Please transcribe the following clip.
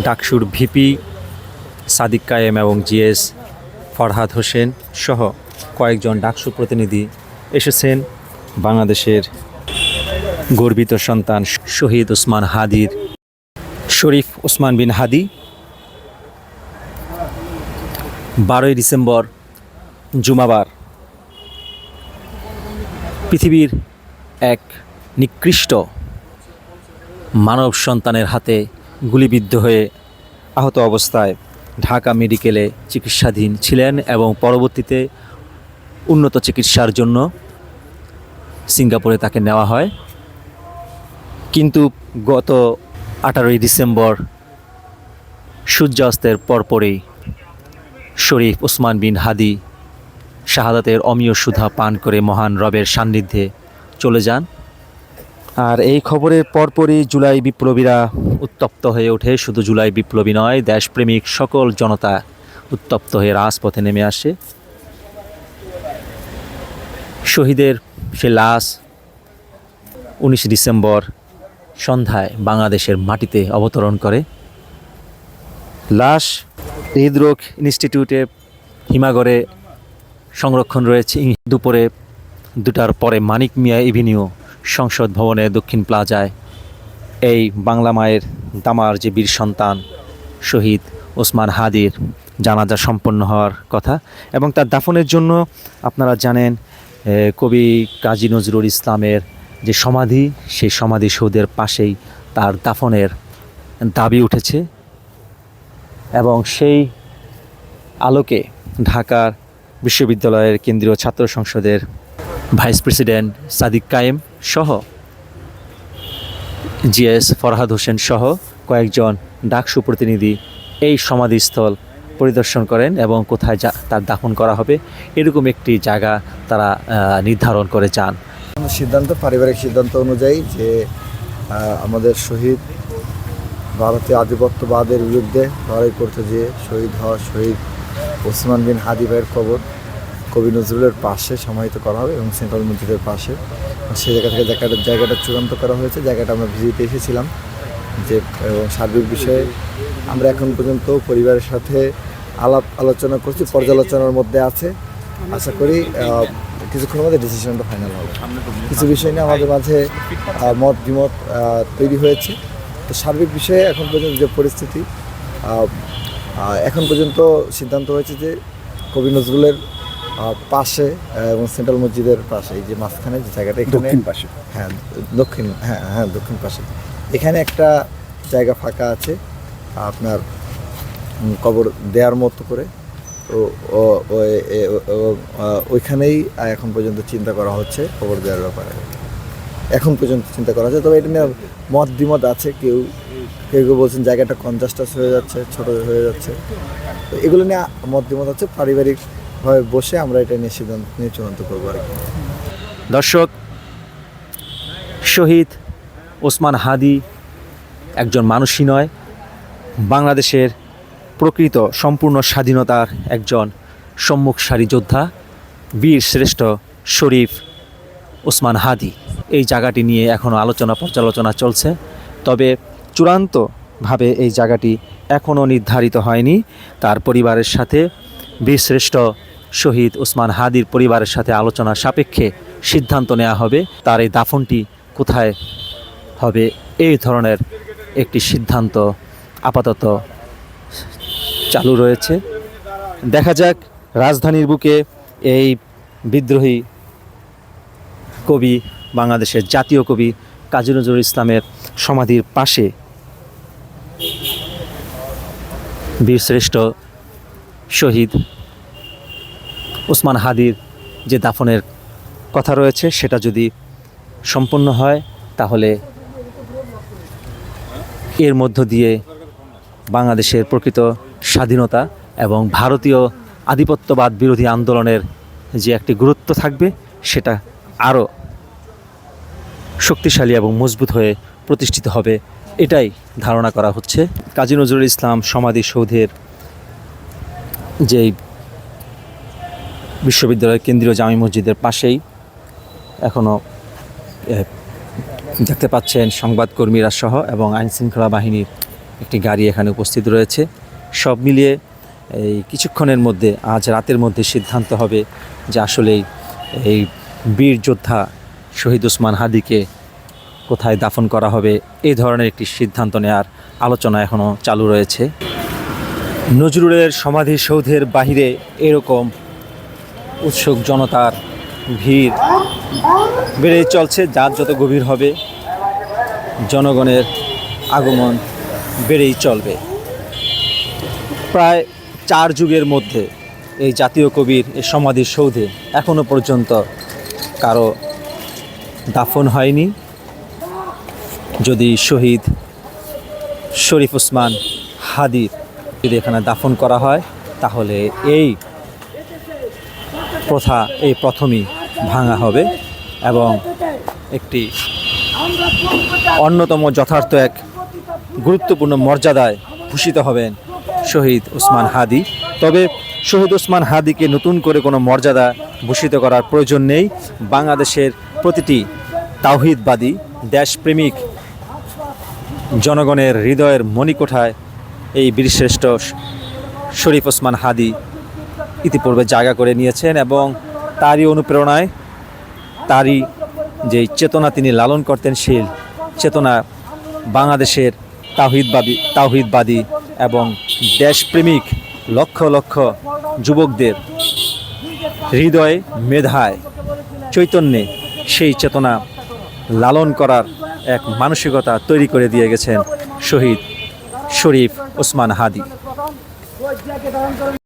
ডাকসুর ভিপি সাদিক কায়েম এবং জিএস ফরহাদ হোসেন সহ কয়েকজন ডাকসু প্রতিনিধি এসেছেন বাংলাদেশের গর্বিত সন্তান শহীদ ওসমান হাদির শরীফ ওসমান বিন হাদি 12ই ডিসেম্বর জুমাবার পৃথিবীর এক নিকৃষ্ট মানব সন্তানের হাতে গুলিবিদ্ধ হয়ে আহত অবস্থায় ঢাকা মেডিকেলে চিকিৎসাধীন ছিলেন এবং পরবর্তীতে উন্নত চিকিৎসার জন্য সিঙ্গাপুরে তাকে নেওয়া হয়। কিন্তু গত 18ই ডিসেম্বর সূর্যাস্তের পরপরই শরীফ ওসমান বিন হাদি শাহাদাতের অমীয় সুধা পান করে মহান রবের সান্নিধ্যে চলে যান। আর এই খবরের পরপরই জুলাই বিপ্লবীরা উত্তপ্ত হয়ে ওঠে। শুধু জুলাই বিপ্লবী নয়, দেশপ্রেমিক সকল জনতা উত্তপ্ত হয়ে রাজপথে নেমে আসে। শহীদের সে লাশ 19 ডিসেম্বর সন্ধ্যায় বাংলাদেশের মাটিতে অবতরণ করে। লাশ হৃদরোগ ইনস্টিটিউটে হিমাগড়ে সংরক্ষণ রয়েছে। দুপুরে 2টার পরে মানিক মিয়া এভিনিউ সংসদ ভবনের দক্ষিণ প্লাজায় এই বাংলা মায়ের দামার যে বীর সন্তান শহীদ ওসমান হাদির জানাজা সম্পন্ন হওয়ার কথা এবং তার দাফনের জন্য আপনারা জানেন কবি কাজী নজরুল ইসলামের যে সমাধি, সেই সমাধিসৌধের পাশেই তার দাফনের দাবি উঠেছে এবং সেই আলোকে ঢাকার বিশ্ববিদ্যালয়ের কেন্দ্রীয় ছাত্র সংসদের ভাইস প্রেসিডেন্ট সাদিক কায়েম সহ জিএস ফরহাদ হোসেন সহ কয়েকজন ডাকসু প্রতিনিধি এই সমাধিস্থল পরিদর্শন করেন এবং কোথায় তার দাফন করা হবে এরকম একটি জায়গা তারা নির্ধারণ করে যান। পারিবারিক সিদ্ধান্ত অনুযায়ী যে আমাদের শহীদ ভারতীয় আধিপত্যবাদের বিরুদ্ধে লড়াই করতে যেয়ে শহীদ হওয়া শহীদ ওসমান বিন হাদি ভাইয়ের কবর কবি নজরুলের পাশে সমাহিত করা হবে এবং সেন্ট্রাল মসজিদের পাশে। সেই জায়গা থেকে জায়গাটা চূড়ান্ত করা হয়েছে। জায়গাটা আমরা ভিজিটে এসেছিলাম যে এবং সার্বিক বিষয়ে আমরা এখন পর্যন্ত পরিবারের সাথে আলোচনা করছি, পর্যালোচনার মধ্যে আছে। আশা করি কিছুক্ষণের মধ্যে ডিসিশনটা ফাইনাল হবে। কিছু বিষয় নিয়ে আমাদের মাঝে মত বিমত তৈরি হয়েছে। তো সার্বিক বিষয়ে এখন পর্যন্ত যে পরিস্থিতি, এখন পর্যন্ত সিদ্ধান্ত হয়েছে যে কবি নজরুলের পাশে এবং সেন্ট্রাল মসজিদের পাশে এই যে মাঝখানে যে জায়গাটা দক্ষিণ পাশে, দক্ষিণ পাশে এখানে একটা জায়গা ফাঁকা আছে আপনার কবর দেওয়ার মতো করে। তো ওইখানেই এখন পর্যন্ত চিন্তা করা হচ্ছে কবর দেওয়ার ব্যাপারে। এখন পর্যন্ত চিন্তা করা হচ্ছে, তবে এটা নিয়ে মত দ্বিমত আছে। কেউ বলছেন জায়গাটা কনজাস্টাস হয়ে যাচ্ছে, ছোট হয়ে যাচ্ছে। তো এগুলো নিয়ে মত দ্বিমত আছে। পারিবারিকভাবে বসে আমরা এটা নিয়ে সিদ্ধান্ত নিয়ে চূড়ান্ত করবো আর কি। দর্শক, শহীদ ওসমান হাদি একজন মানুষই নয়, বাংলাদেশের প্রকৃত সম্পূর্ণ স্বাধীনতার একজন সম্মুখ সারি যোদ্ধা, বীর শ্রেষ্ঠ শরীফ ওসমান হাদি। এই জায়গাটি নিয়ে এখনও পর্যালোচনা চলছে, তবে চূড়ান্তভাবে এই জায়গাটি এখনও নির্ধারিত হয়নি। তার পরিবারের সাথে বীরশ্রেষ্ঠ শহীদ ওসমান হাদির পরিবারের সাথে আলোচনা সাপেক্ষে সিদ্ধান্ত নেওয়া হবে তার এই দাফনটি কোথায় হবে। এই ধরনের একটি সিদ্ধান্ত আপাতত চালু রয়েছে। দেখা যাক রাজধানীর বুকে এই বিদ্রোহী কবি, বাংলাদেশের জাতীয় কবি কাজী নজরুল ইসলামের সমাধির পাশে বীরশ্রেষ্ঠ শহীদ ওসমান হাদির যে দাফনের কথা রয়েছে সেটা যদি সম্পন্ন হয়, তাহলে এর মধ্য দিয়ে বাংলাদেশের প্রকৃত স্বাধীনতা এবং ভারতীয় আধিপত্যবাদ বিরোধী আন্দোলনের যে একটি গুরুত্ব থাকবে সেটা আরও শক্তিশালী এবং মজবুত হয়ে প্রতিষ্ঠিত হবে, এটাই ধারণা করা হচ্ছে। কাজী নজরুল ইসলাম সমাধিসৌধের যেই বিশ্ববিদ্যালয়ের কেন্দ্রীয় জামি মসজিদের পাশেই এখনও দেখতে পাচ্ছেন সংবাদকর্মীরা সহ এবং আইনশৃঙ্খলা বাহিনীর একটি গাড়ি এখানে উপস্থিত রয়েছে। সব মিলিয়ে এই কিছুক্ষণের মধ্যে, আজ রাতের মধ্যে সিদ্ধান্ত হবে যে আসলেই এই বীর যোদ্ধা শহীদ ওসমান হাদিকে কোথায় দাফন করা হবে। এই ধরনের একটি সিদ্ধান্ত নেওয়ার আলোচনা এখনও চালু রয়েছে। নজরুলের সমাধিসৌধের বাহিরে এরকম উৎসুক জনতার ভিড় বেড়েই চলছে। যার যত গভীর হবে, জনগণের আগমন বেড়েই চলবে। প্রায় 4 যুগের মধ্যে এই জাতীয় কবির এই সমাধিসৌধে এখনও পর্যন্ত কারো দাফন হয়নি। যদি শহীদ শরীফ ওসমান হাদির যদি এখানে দাফন করা হয়, তাহলে এই প্রথা এই প্রথমই ভাঙা হবে এবং একটি অন্যতম যথার্থ এক গুরুত্বপূর্ণ মর্যাদায় ভূষিত হবেন শহীদ ওসমান হাদি। তবে শহীদ ওসমান হাদিকে নতুন করে কোনো মর্যাদা ভূষিত করার প্রয়োজন নেই। বাংলাদেশের প্রতিটি তাওহীদবাদী দেশপ্রেমিক জনগণের হৃদয়ের মণিকোঠায় এই বীরশ্রেষ্ঠ শরীফ ওসমান হাদি ইতিপূর্বে জায়গা করে নিয়েছেন এবং তারই অনুপ্রেরণায়, তারই যেই চেতনা তিনি লালন করতেন, সেই চেতনা বাংলাদেশের তাওহীদবাদী এবং দেশপ্রেমিক লক্ষ লক্ষ যুবকদের হৃদয়ে, মেধায়, চৈতন্যে সেই চেতনা লালন করার এক মানসিকতা তৈরি করে দিয়ে গেছেন শহীদ শরীফ ওসমান হাদি।